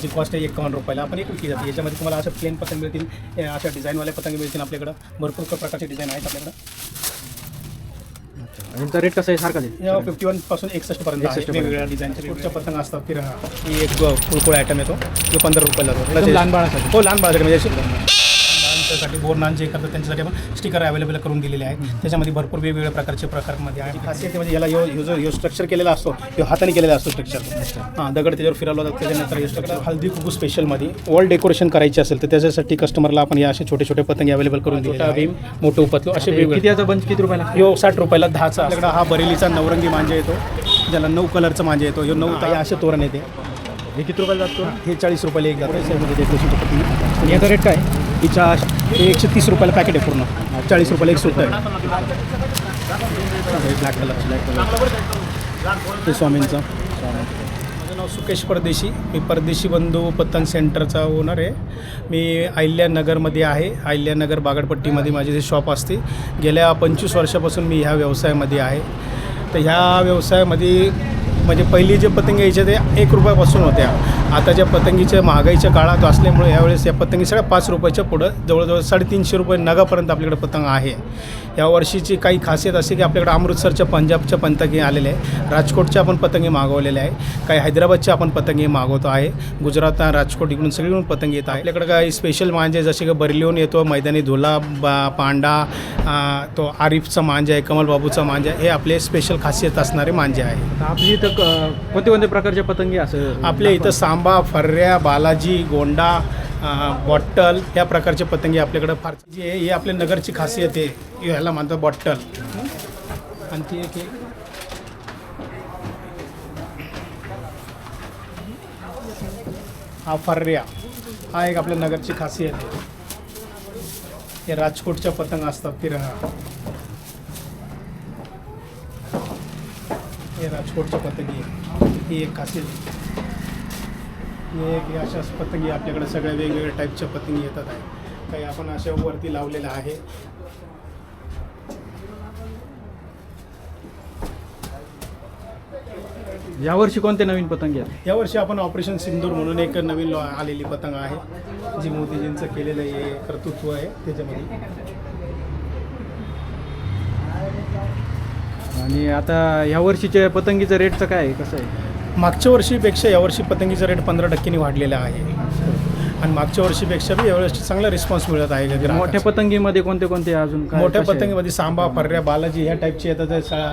जी cost आहे 51 रुपयाला आपण एक विकली जाते. याच्यामध्ये तुम्हाला असं प्लेन पतंग मिळतील, अशा डिझाईनवाले पतंग मिळतील आपल्याकडं. भरपूर प्रकारचे डिझाईन आहेत आपल्याकडं. यांचा रेट कसा आहे सारखा आहे? 51 पासून 61 पर्यंत आहे. वेगवेगळ्या डिझाईनचे पुढच्या पतंग असतात. फिर ही एक कुळकुळ आयटम येतो जो 15 रुपयाला जातो. लहान बाळासाठी. हो, लहान बाळासाठी म्हणजे साठी बोरनान जे करतात त्यांच्यासाठी आपण स्टिकर अवेलेबल करून दिलेले आहेत. त्याच्यामध्ये भरपूर वेगवेगळ्या प्रकारमध्ये आहे. खासियत म्हणजे याला जो स्ट्रक्चर केलेला असतो तो हाताने केलेला असतो स्ट्रक्चर. हां, दगड त्याच्यावर फिरवला जातो. त्याच्यानंतर हे स्ट्रक्चर हळदी कुकू स्पेशलमध्ये वॉल डेकोरेशन करायची असेल तर त्याच्यासाठी कस्टमरला आपण या असे छोटे छोटे पतंग अवेलेबल करून दिले आहे. मोठं उपतलो असे वेगवेगळे. किती याचा बंच किती रुपयाला? यो 60 रुपयाला 10चा. आपल्याकडे हा बरेलीचा नवरंगी मांजा येतो, ज्याला 9 कलरचा मांजा येतो. यो 9 असे तोरण येते. हे किती रुपयाला जातो? हे 40 रुपयाला एक जातं. साईडमध्ये डेकोरेशन पतंग. याचा रेट काय? हिचा 130 रुपयाला पॅकेट आहे पूर्ण. 40 रुपयाला एक सुट्टा आहे. ब्लॅक कलर हे स्वामींचं. माझं नाव सुकेश परदेशी. मी परदेशी बंधू पतंग सेंटरचा ओनर आहे. मी अहिल्यानगरमध्ये आहे. अहिल्यानगर बागडपट्टीमध्ये माझी जे शॉप असते. गेल्या 25 वर्षापासून मी ह्या व्यवसायामध्ये आहे. तर ह्या व्यवसायामध्ये म्हणजे पहिली जे पतंगी यायचे ते 1 रुपयापासून होत्या. आताच्या पतंगीच्या महागाईच्या काळात असल्यामुळे यावेळेस या पतंगी सगळ्या 5 रुपयाच्या पुढं जवळजवळ 350 रुपये नगापर्यंत आपल्याकडे पतंग आहे. या वर्षीची काही खासियत अशी की आपल्याकडे अमृतसरच्या पंजाबच्या पतंगी आलेल्या आहे. राजकोटच्या आपण पतंगी मागवलेल्या आहे. काही हैदराबादच्या आपण पतंगी मागवतो आहे. गुजरात, राजकोट इकडून सगळीकडून पतंगी येत आहे. आपल्याकडे काही स्पेशल मांजे जसे की बर्लिहून येतो, मैदानी धुला, पांडा, तो आरिफचा मांजा आहे, कमलबाबूचा मांजा, हे आपले स्पेशल खासियत असणारे मांजे आहे. आपली इथं कोणते प्रकारच्या पतंगी असं? आपल्या इथं सांबा, फर्ऱ्या, बालाजी, गोंडा, बॉटल ह्या प्रकारचे पतंगी आपल्याकडं फार जी आहे. ही आपल्या नगरची खासियत आहे. ह्याला म्हणतात बॉटल. आणखी एक हा फर्ऱ्या, हा एक आपल्या नगरची खासियत आहे. हे राजकोटच्या पतंग असतात. फिर हे राजकोटच्या पतंगी ही एक खासियत. हे एक अशाच पतंगी आपल्याकडे सगळ्या वेगवेगळ्या टाईपच्या पतंगी येतात आहे. काही आपण अशा वरती लावलेल्या आहे. यावर्षी कोणते नवीन पतंगी आहेत? यावर्षी आपण ऑपरेशन सिंदूर म्हणून एक नवीन आलेली पतंग आहे, जी मोदीजींचं केलेलं हे कर्तृत्व आहे त्याच्यामध्ये. आणि आता ह्या वर्षीच्या पतंगीचं रेटचं काय आहे, कसं आहे? मागच्या वर्षीपेक्षा यावर्षी पतंगीचा रेट 15% वाढलेला आहे. आणि मागच्या वर्षीपेक्षा बी यावेळेस चांगला रिस्पॉन्स मिळत आहे. मोठ्या पतंगीमध्ये कोणते अजून मोठ्या पतंगीमध्ये सांबा, फर्ऱ्या, बालाजी ह्या टाईपचे येतात.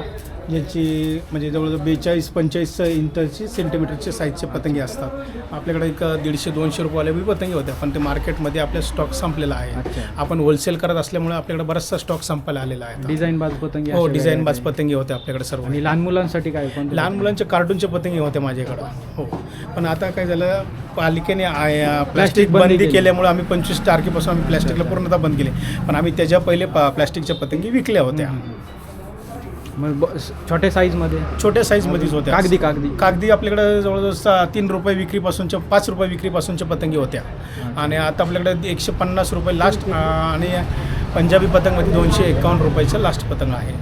ज्याची म्हणजे जवळजवळ 42-45 इंचची सेंटीमीटरचे साईजचे पतंगी असतात. आपल्याकडे एक 150-200 रुपयाला बी पतंगी होत्या, पण ते मार्केटमध्ये आपल्या स्टॉक संपलेला आहे. आपण होलसेल करत असल्यामुळे आपल्याकडे बराचसा स्टॉक संपायला आलेला आहे. डिझाईन बाज पतंगी? हो, डिझाईन बाज पतंगी होत्या आपल्याकडे सर्व. आणि लहान मुलांसाठी काय? लहान मुलांच्या कार्टूनच्या पतंगी होत्या माझ्याकडं. हो, पण आता काय झालं, पालिकेने प्लॅस्टिक बंदी केल्यामुळे आम्ही 25 तारखेपासून आम्ही प्लॅस्टिकला पूर्णतः बंद केले. पण आम्ही त्याच्या पहिले प्लॅस्टिकच्या पतंगी विकल्या होत्या. मग छोट्या साईजमध्ये? छोट्या साईजमध्येच होत्या. कागदी आपल्याकडे जवळजवळ 3 रुपये विक्रीपासूनच्या 5 रुपये विक्रीपासूनच्या पतंगी होत्या. आणि आता आपल्याकडे 150 रुपये लास्ट. आणि पंजाबी पतंगमध्ये 251 रुपयाचं लास्ट पतंग आहे.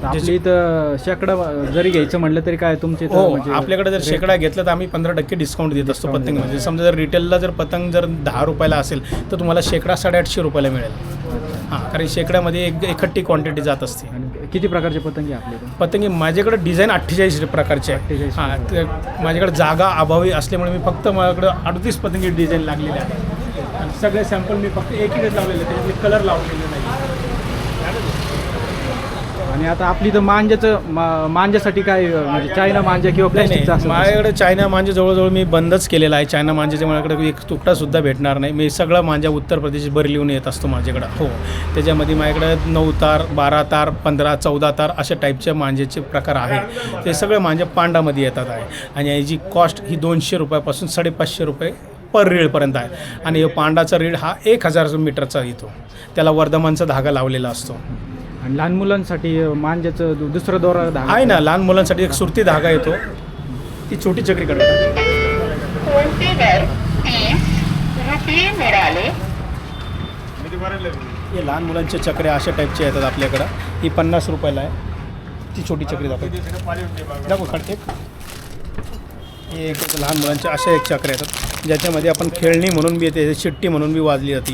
आपली इथं शेकडा जरी घ्यायचं म्हटलं तरी काय तुमचे? हो, आपल्याकडे जर शेकडा घेतलं तर आम्ही 15% डिस्काउंट देत असतो पतंगमध्ये. समजा जर रिटेलला जर पतंग जर 10 रुपयाला असेल तर तुम्हाला शेकडा 850 रुपयाला मिळेल. हां, कारण शेकड्यामध्ये एकखट्टी क्वांटिटी जात असते. किती प्रकारचे पतंगी आपल्याकडे? पतंगी माझ्याकडे डिझाईन 48 प्रकारचे आहे. हां, तर माझ्याकडे जागा अभावी असल्यामुळे मी फक्त माझ्याकडे 38 पतंगी डिझाईन लागलेले आहे. आणि सगळे सॅम्पल मी फक्त एकच लावलेले, त्याचे कलर लावलेले नाही. आणि आता आपली तर मांजासाठी काय म्हणजे चायना मांजा किंवा प्लॅस्टिकचा? माझ्याकडे चायना मांजा जवळजवळ मी बंदच केलेला आहे. चायना मांजाच्या माझ्याकडे एक तुकडासुद्धा भेटणार नाही. मी सगळा मांजा उत्तर प्रदेश बर्लिहून येत असतो माझ्याकडं. हो, त्याच्यामध्ये माझ्याकडे 9 तार, 12 तार, 15, 14 तार अशा टाईपच्या मांजाचे प्रकार आहे. ते सगळे मांजा पांडामध्ये येतात आहे. आणि याची कॉस्ट ही 200 रुपयापासून 550 रुपये पर रीळपर्यंत आहे. आणि पांडाचा रीळ हा 1000 मीटरचा येतो. त्याला वर्धमानचा धागा लावलेला असतो. आणि लहान मुलांसाठी मांजाचं दुसरं दोरा धागा आहे ना. लहान मुलांसाठी एक सुरती धागा येतो, ती छोटी चक्री काढतात. हे लहान मुलांच्या चक्र्या अशा टाईपच्या येतात आपल्याकडं. ही 50 रुपयाला आहे. ती छोटी चक्री दाखव काढते. हे एक लहान मुलांच्या अशा एक चक्र येतात. ज्याच्यामध्ये आपण खेळणी म्हणून बी येते, शिट्टी म्हणून बी वाजली जाते.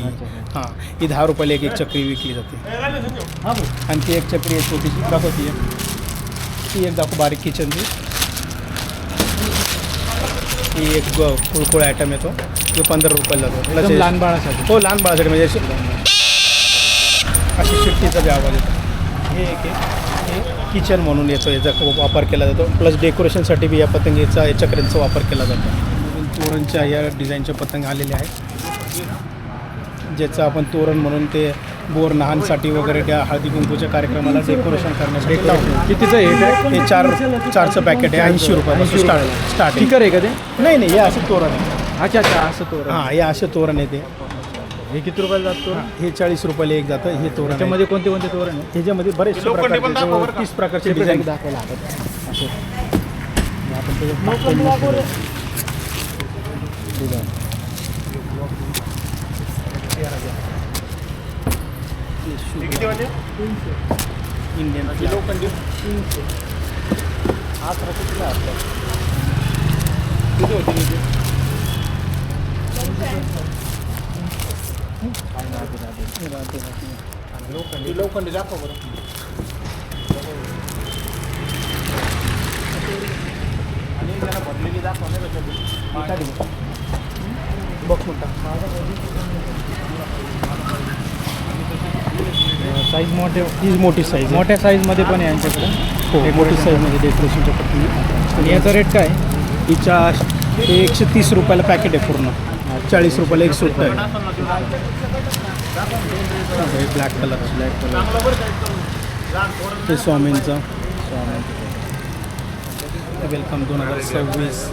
हां, ही 10 रुपयाला एक चक्री विकली जाते. आणि ती एक चक्री आहे छोटीशी दाखवती आहे, ती एक दाखव बारीक किचनची. ही एक कुळकुळ आयटम येतो, जो 15 रुपयाला जातो. एकदम लहान बाळासाठी. हो, लहान बाळासाठी म्हणजे अशी शिट्टीचा बी आवाज येतो. हे एक आहे, हे किचन म्हणून याचा वापर केला जातो. प्लस डेकोरेशनसाठी बी या पतंगीचा या चक्रांचा वापर केला जातो. नवीन तोरणच्या या डिझाईनच्या पतंग आलेले आहेत, ज्याचं आपण तोरण म्हणून ते बोर नहानसाठी वगैरे त्या हळदी कुंकूच्या कार्यक्रमाला डेकोरेशन करण्यासाठी लावतो. कितीचं आहे हे? हे चारचं पॅकेट आहे, 80 रुपयापासून स्टार्ट. स्टिकर आहे का ते? नाही, हे असं तोरण आहे. अच्छा, असं तोरण. हां, हे असं तोरण आहे ते. हे किती रुपयाला जातो? हे 40 रुपयाला एक जातं. हे तोरण त्याच्यामध्ये कोणते कोणते तोरण आहे? ह्याच्यामध्ये बरेचसे प्रकारचे 30 प्रकारचे डिझाईन दाखवायला हवं असं. आपण त्याच्यात इंडियन लोखंडी दाखव बरं. आणि जरा भरलेली दाखव नाही बघ साईज मोठी साईज, मोठ्या साईजमध्ये पण आहे यांच्याकडे. हो, मोठी साईजमध्ये डेकोरेशनच्या पद्धतीने. आणि याचा रेट काय? हिच्या हे 130 रुपयाला पॅकेट आहे पूर्ण. 40 रुपयाला एक सुट्ट आहे. Black colour. हे स्वामींचं वेलकम 2026.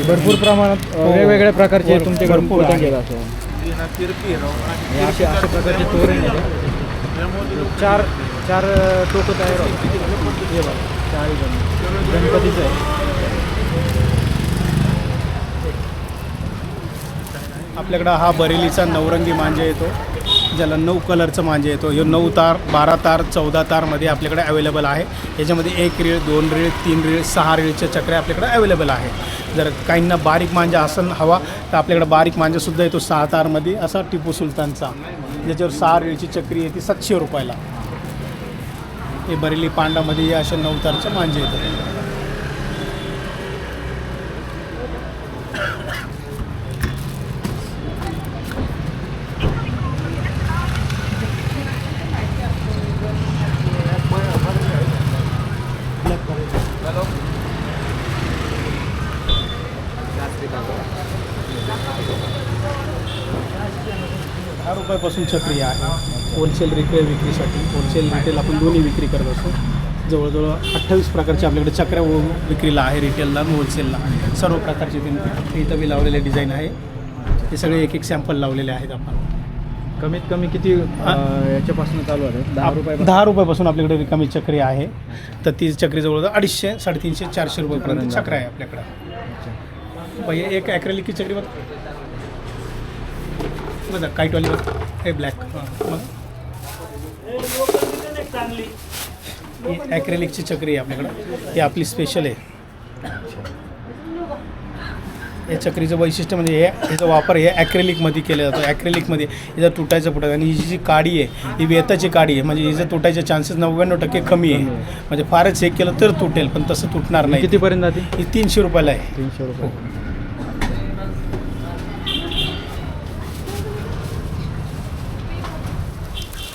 भरपूर प्रमाणात वेगवेगळ्या प्रकारचे तुमच्याकडे भरपूर पतंग आहे. आहेत असं. अशा प्रकारचे तोरण आहेत. चार टोकं तयार होतात. हे बघा, 4 गणपतीचं आहे. आपल्याकडं हा बरेलीचा नवरंगी मांजा येतो, ज्याला 9 कलरचं मांजा येतो. हे 9 तार, 12 तार, 14 तारमध्ये आपल्याकडे अवेलेबल आहे. याच्यामध्ये 1 रीळ, 2 रीळ, 3 रीळ, 6 रीळच्या चक्र्या आपल्याकडे अवेलेबल आहे. जर काहींना बारीक मांजा असेल हवा तर आपल्याकडे बारीक मांजासुद्धा येतो 6 तारमध्ये, असा टिपू सुलतानचा, ज्याच्यावर 6 रीळची चक्री येते 700 रुपयाला. हे बरेली पांडामध्ये अशा 9 तारच्या मांजे येतात. रुपयापासून चक्री आहे. होलसेल रिटेल विक्रीसाठी, होलसेल रिटेल आपण दोन्ही विक्री करत असतो. जवळजवळ 28 प्रकारचे आपल्याकडे चक्र्या विक्रीला आहे, रिटेलला आणि होलसेलला. सर्व प्रकारचे ते इथं बी लावलेले डिझाईन आहे. हे सगळे एक सॅम्पल लावलेले आहेत आपण. कमीत कमी किती याच्यापासून चालू आहे? 10 रुपयापासून आपल्याकडे रिकामी चक्री आहे. तर ती चक्री जवळजवळ 250, 350, 400 रुपयापर्यंत चक्र आहे आपल्याकडं. बाई एक ॲक्रेलिकची चक्री बघा, काईटवाली बघ, हे ब्लॅक. मग ही ॲक्रेलिकची चक्री आहे आपल्याकडं, ही आपली स्पेशल आहे. या चक्रीचं वैशिष्ट्य म्हणजे ह्याचा वापर हे ॲक्रेलिकमध्ये केला जातो. ॲक्रेलिकमध्ये हिचं तुटायचं फुटायचं, आणि ही जी काडी आहे ही वेताची काडी आहे, म्हणजे हिचं तुटायचे चान्सेस 99% कमी आहे. म्हणजे फारच हे केलं तर तुटेल, पण तसं तुटणार नाही. कितीपर्यंत जाते? ही 300 रुपयाला आहे. 300 रुपये.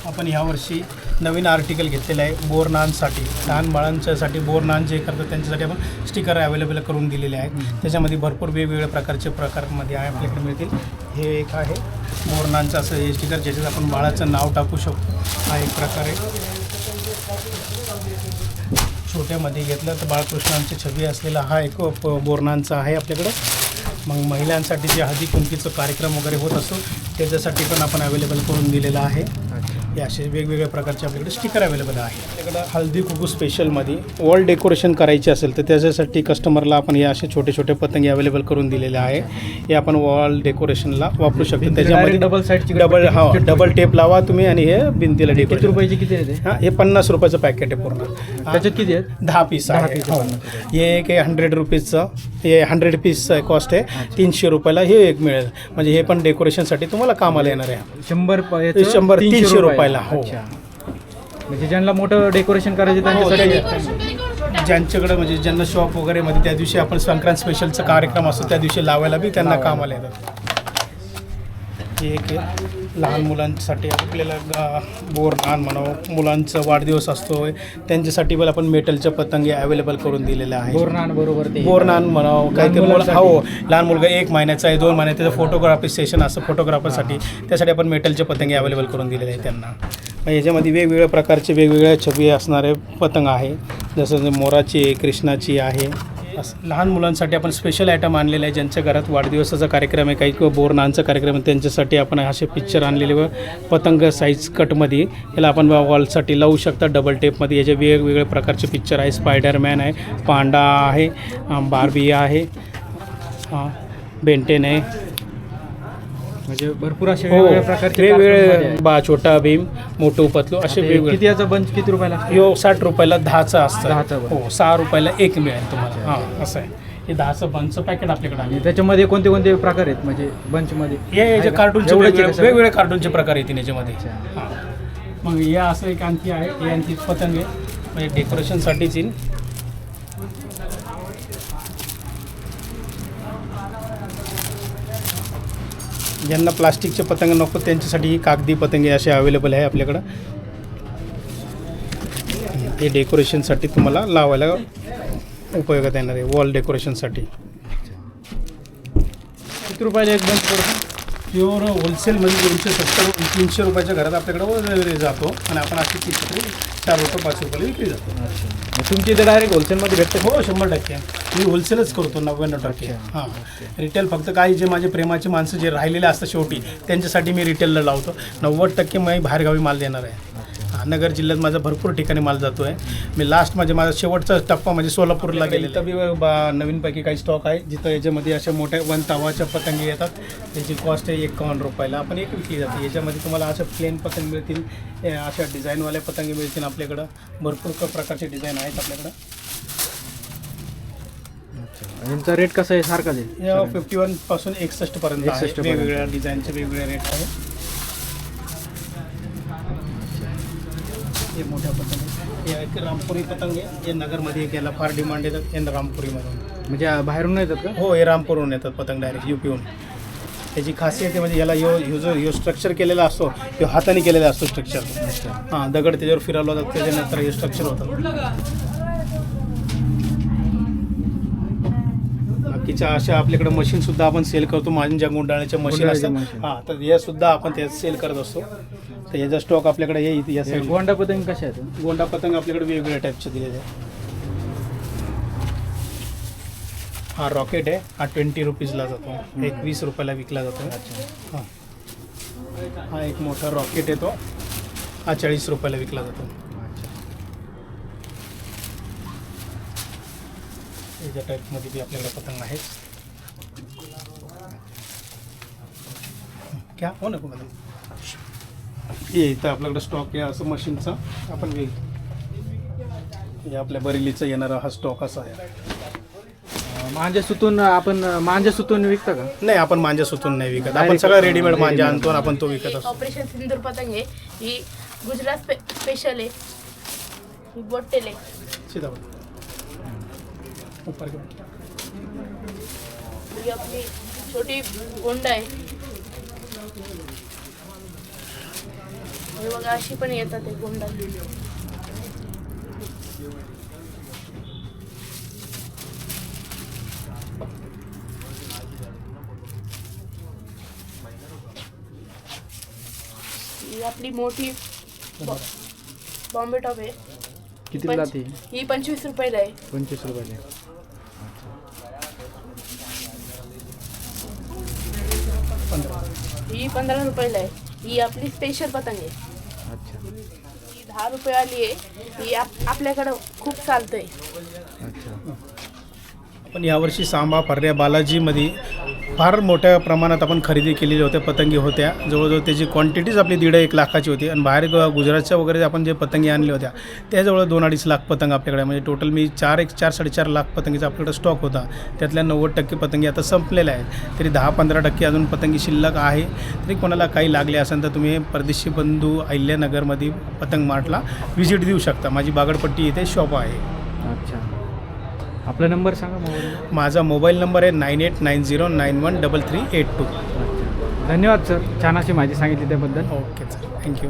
आपण यावर्षी नवीन आर्टिकल घेतलेलं आहे बोरनानसाठी. लहान बाळांच्यासाठी बोरनान जे करतात त्यांच्यासाठी आपण स्टिकर अवेलेबल करून दिलेले आहेत. त्याच्यामध्ये भरपूर वेगवेगळ्या प्रकारमध्ये आहे आपल्याकडे मिळतील. हे एक आहे बोरनानचं असं हे स्टिकर, ज्याच्यात आपण बाळाचं नाव टाकू शकतो. हा एक प्रकार आहे. छोट्यामध्ये घेतलं तर बाळकृष्णांची छबी असलेला हा एक बोरनानचा आहे आपल्याकडं. मग महिलांसाठी जे हळदी कुंकीचं कार्यक्रम वगैरे होत असतो त्याच्यासाठी पण आपण अवेलेबल करून दिलेला आहे. हे असे वेगवेगळ्या प्रकारचे आपल्याकडे स्टिकर अवेलेबल आहे. आपल्याकडं हळदी कुकू स्पेशलमध्ये वॉल डेकोरेशन करायचे असेल तर त्याच्यासाठी कस्टमरला आपण हे असे छोटे छोटे पतंगे अवेलेबल करून दिलेले आहे. हे आपण वॉल डेकोरेशनला वापरू शकतो. त्याच्यामध्ये डबल साईडची डबल टेप लावा तुम्ही आणि हे भिंतीला किती डेकोरेशन. रुपयाची किती आहे ते? हां, हे 50 रुपयाचं पॅकेट आहे पूर्ण. त्याच्यात किती आहेत? 10 पीस आहे. हो. हे एक आहे 100 रुपीजचं. हे 100 पीसचं कॉस्ट आहे. 300 रुपयाला हे एक मिळेल. म्हणजे हे पण डेकोरेशनसाठी तुम्हाला कामाला येणार आहे. 100-300 रुपयाला. हो. म्हणजे ज्यांना मोठं डेकोरेशन करायचं त्यांच्यासाठी, ज्यांच्याकडे म्हणजे ज्यांना शॉप वगैरे मध्ये त्या दिवशी आपण संक्रांत स्पेशलचा कार्यक्रम असतो त्या दिवशी लावायला बी त्यांना कामाला येतात. हे एक लहान मुलांसाठी आपल्याला बोरनान म्हणावं, मुलांचा वाढदिवस असतो त्यांच्यासाठी पण आपण मेटलच्या पतंगे अवेलेबल करून दिलेले आहे. बोरनान बरोबर ते बोरनान म्हणावं काहीतरी हो, लहान मुलगा 1 महिन्याचा आहे, 2 महिन्याचा, फोटोग्राफी सेशन असतं फोटोग्राफरसाठी, त्यासाठी आपण मेटलचे पतंगे अवेलेबल करून दिलेले आहे त्यांना. याच्यामध्ये वेगवेगळ्या प्रकारचे वेगवेगळ्या छबी असणारे पतंग आहे. जसं मोराची आहे, कृष्णाची आहे. असं लहान मुलांसाठी आपण स्पेशल आयटम आणलेले आहे. ज्यांच्या घरात वाढदिवसाचा कार्यक्रम आहे, काही बोरनांचा कार्यक्रम आहे, त्यांच्यासाठी आपण असे पिक्चर आणलेले व पतंग साईज कटमध्ये याला आपण वॉलसाठी लावू शकता. डबल टेपमध्ये याचे वेगवेगळे प्रकारचे पिक्चर आहे. स्पायडरमॅन आहे, पांडा आहे, बार्बी आहे, बेंटेन आहे. म्हणजे भरपूर असे वेगवेगळ्या प्रकारचे वेगवेगळे छोटा भीम, मोठू पतलू असे वेगवेगळे. किती याचा बंच किती रुपयाला? यो 60 रुपयाला 10चं असतं. 10चं हो, 6 रुपयाला एक मिळेल तुम्हाला. हां, असं आहे. हे 10चं बंचचं पॅकेट आपल्याकडे आहे. त्याच्यामध्ये कोणते कोणते प्रकार आहेत म्हणजे बंचमध्ये? हे कार्टूनचे वेगवेगळे कार्टूनचे प्रकार येतील याच्यामध्ये. हां, मग हे असं एक आणखी आहे. हे आणखी पतंग आहे म्हणजे डेकोरेशनसाठीच येईल. ज्यांना प्लास्टिकचे पतंग नको त्यांच्यासाठी कागदी पतंगे असे अवेलेबल आहे आपल्याकडं. हे डेकोरेशनसाठी तुम्हाला लावायला उपयोगात येणार आहे, वॉल डेकोरेशनसाठी. किती रुपयाला एक बंच पडतो? प्युअर होलसेलमध्ये 270-300 रुपयाच्या घरात आपल्याकडं जातो आणि आपण अशी 4 रुपये 5 रुपयाला विकली जातो. तुमची इथे डायरेक्ट होलसेलमध्ये भेटते? हो, 100%. मी होलसेलच करतो 99%. हां, रिटेल फक्त काही जे माझे प्रेमाचे माणसं जे राहिलेले असतात शेवटी त्यांच्यासाठी मी रिटेलला लावतो. 90% मी बाहेरगावी माल देणार आहे. नगर जिल्ह्यात माझा भरपूर ठिकाणी माल जातो आहे. मी माझा शेवटचा टप्पा म्हणजे सोलापूरला गेले. इथं बी नवीनपैकी काही स्टॉक आहे जिथं याच्यामध्ये अशा मोठ्या 1 तावाच्या पतंगे येतात. त्याची कॉस्ट आहे 51 रुपयाला. आपण एक विकली जाते. याच्यामध्ये तुम्हाला अशा प्लेन पतंग मिळतील, अशा डिझाईनवाल्या पतंगे मिळतील. आपल्याकडं भरपूर प्रकारचे डिझाईन आहेत आपल्याकडं. यांचा रेट कसा आहे? सारखाच आहे? 51 पासून 61 पर्यंत आहे. वेगवेगळ्या डिझाईनचे वेगवेगळे रेट आहे. हे मोठ्या पतंग, हे एक रामपुरी पतंग आहे. हे नगरमध्ये एक याला फार डिमांड येतात. हे रामपुरीमधून म्हणजे बाहेरून येतात का? हो, हे रामपुरहून येतात पतंग डायरेक्ट UPहून. त्याची खासियत आहे म्हणजे याला जो स्ट्रक्चर केलेला असतो तो हाताने केलेला असतो स्ट्रक्चर. हां, दगड त्याच्यावर फिरवला जातो त्याच्यानंतर हे स्ट्रक्चर होतं. बाकीच्या अशा आपल्याकडे मशीनसुद्धा आपण सेल करतो. मांजा गुंडाळण्याच्या मशीन असतात. हां, तर यासुद्धा आपण त्यात सेल करत असतो. तर याचा स्टॉक आपल्याकडे हे या साईड. गोंडा पतंग कशा आहेत? गोंडा पतंग आपल्याकडे वेगवेगळ्या टाईपचे दिलेले आहे. हा रॉकेट आहे. हा 20 रुपीजला जातो. एक 20 रुपयाला विकला जातो. हां, हा एक मोठा रॉकेट येतो. हा 40 रुपयाला विकला जातो. याच्या टाईपमध्ये बी आपल्याकडे पतंग आहेत. क्या हो ना कोणाला हे इथं आपल्याकडे स्टॉक आहे असं मशीनचा. आपण हे आपल्या बरेलीचा येणारा हा स्टॉक असा आहे. मांजा सुतून विकता का? नाही, आपण मांजा सुतून नाही विकत. आपण सगळं रेडीमेड मांजा आणतो आणि आपण तो विकत असतो. ऑपरेशन सिंदूर पतंग आहे. ही गुजरात स्पेशल आहे. ही बोटेल आहे. सीताफळ ऊपर ही आपली छोटी गोंडा आहे. हे बघा अशी पण येतात ते गोंडा. ही आपली मोठी बॉम्बे टॉप आहे. किती जाते? ही 25 रुपयाला आहे. 25 रुपयाला. ही 15 रुपयाला आहे. ही आपली स्पेशल पतंग आहे. अच्छा ही 10 रुपयेवाली आहे. ही आपल्याकडं खूप चालतंय. अच्छा. पण यावर्षी सांबा पर्या बालाजीमध्ये फार मोठ्या प्रमाणात आपण खरेदी केलेल्या होत्या पतंगी होत्या. जवळजवळ त्याची क्वांटिटीज आपली 1.5 लाखाची होती आणि बाहेर गुजरातच्या वगैरे आपण जे पतंगी आणल्या होत्या त्याजवळ 2-2.5 लाख पतंग आपल्याकडे, म्हणजे टोटल मी 4-4.5 लाख पतंगीचा आपल्याकडे स्टॉक होता. त्यातल्या 90% पतंगी आता संपलेल्या आहेत. तरी 10-15% अजून पतंगी शिल्लक आहे. तरी कोणाला काही लागले असेल तर तुम्ही परदेशी बंधू अहिल्यानगरमध्ये पतंग मार्टला व्हिजिट देऊ शकता. माझी बागडपट्टी इथे शॉप आहे. अच्छा. आपला नंबर सांगा मोबाईल. माझा मोबाईल नंबर आहे 9890913382. अच्छा. धन्यवाद सर, छान अशी माहिती सांगितली त्याबद्दल. Okay sir, thank you.